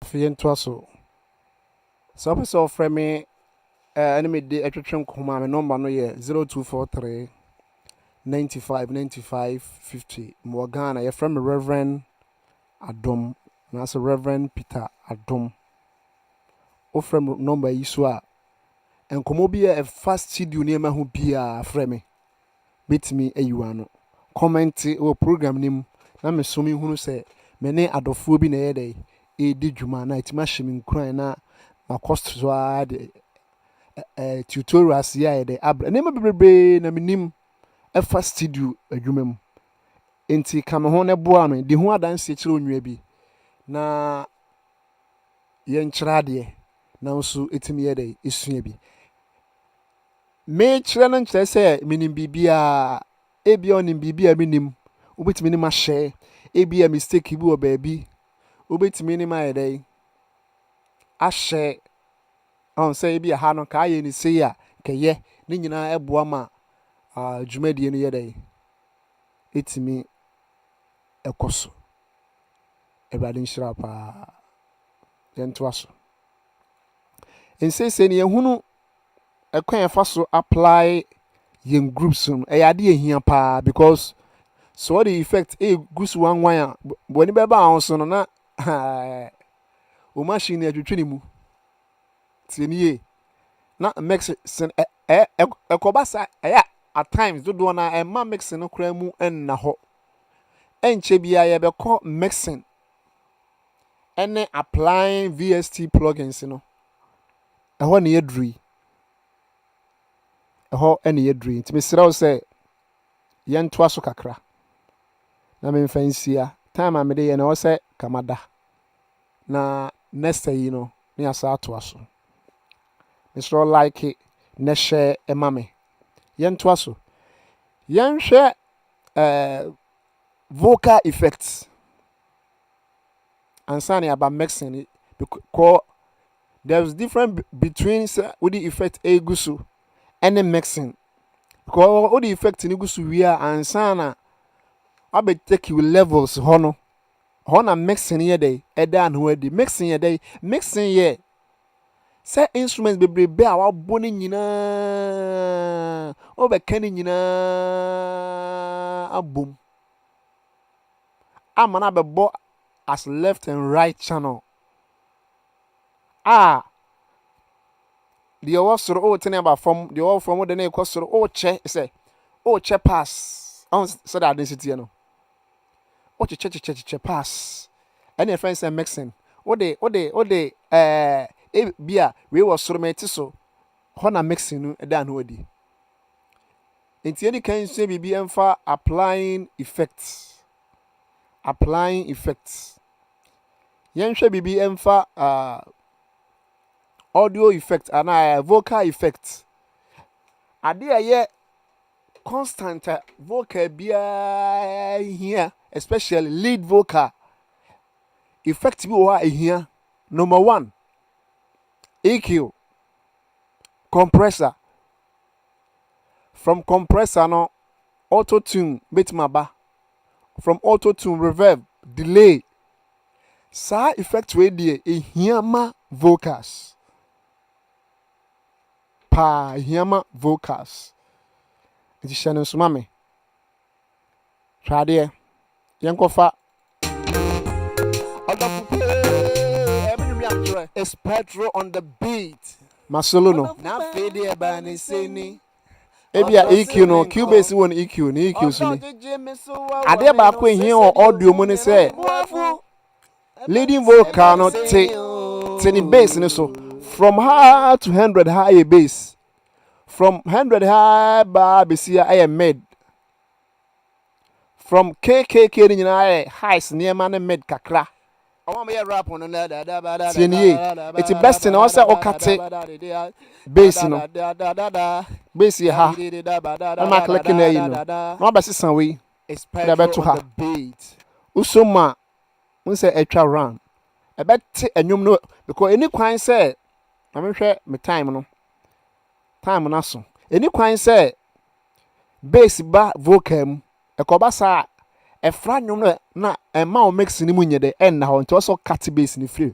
afie nto aso so pe so frɛ me enemy de atwetwe nkoma me number no ye 0243 95 50 mo Ghana ye frɛ me Reverend Adom na so Reverend Peter Adom o frɛ me number yi so a enkomo bi e fast studio ne ma ho bia frɛ me betimi ayiwa no comment o program nim na me so me hunu sɛ me ne adofo bi na ye dey e di dwuma na itima hyem nkran na cost so a de tutorials ya de abra ne ma bebrebe na menim efa studio adwuma mu enti ka me ho ne boa no de ho adanse kire onwa bi na ye nkyira de na nso etimi ye de esua bi me kyire no nkyire sɛ menim bibia ebi onim bibia menim obetimi ni ma share ebi a mistake bi wo baabi obetimi ni ma ye de a share on say ebi ha no ka ye ni sei a keye ni nyina eboa ma dwumadie no ye de etimi ekoso ebade nhyira pa yento aso ensese ni ehunu ekwan efa so apply yen groups no eyade ehia pa because so what the effect goose one wire boni beba ahun so no na o machine atwetwe ni mu tienie na mix sen ekobasa at times do na emma mix no kra mu enna ho enche bia ye be call mixing ene applying VST plugins no eho ne yedri eho ene yedri ntime siraw se yento aso kakra na me mfansia time amede ye na wo se kamada na next yi no me asa ato aso Mr. Like it, na share emame. Yento aso. Yen share vocal effects. And saying about mixing it because there's difference between with the effect egusu and the mixing. Because all the effects in egusu we are and sana I be take you levels hono. Hono mixing ye day, edan who the mixing ye day, mixing ye. Say instruments bebrebe a wabone nyina obekani nyina abom amana bebo as left and right channel the was sort of tell about from the all from the name cost sort of say che pass on so that density no che pass any friends and mixing what they bia we was sort of so hona mixing no da no adi enti any kan say bibi emfa applying effects yenhwe bibi emfa audio effect and vocal effect ade aye constant vocal bia here especially lead vocal effect bi wo here number 1 EQ compressor from compressor no auto tune betimaba from auto tune reverb delay sa effect we dey ehiama vocals pa ehiama vocals iti shane so mame twade yenkofa it's Pedro on the beat. Masolo no. Na fade e ba ni seni. Ebia EQ no, Cubase won EQ ni EQ so ni. Ade ba ko ehia o audio mo ni say. Leading vocal no te ni bass ni so. From high to 100 high bass. From 100 high ba besia I am mid. From KKK ni na highs near man mid kakra. It's best in also okate bass no bass ha I'm not clicking there you know no ba sisan we da beto ha usoma un say etwa round e beti enwom no because any kwan say na me hwe me time na so any kwan say bass ba vocal mu e ko ba sa efra nwom no na emma o mix ni mu nyede en na ho nti so cut bass ni free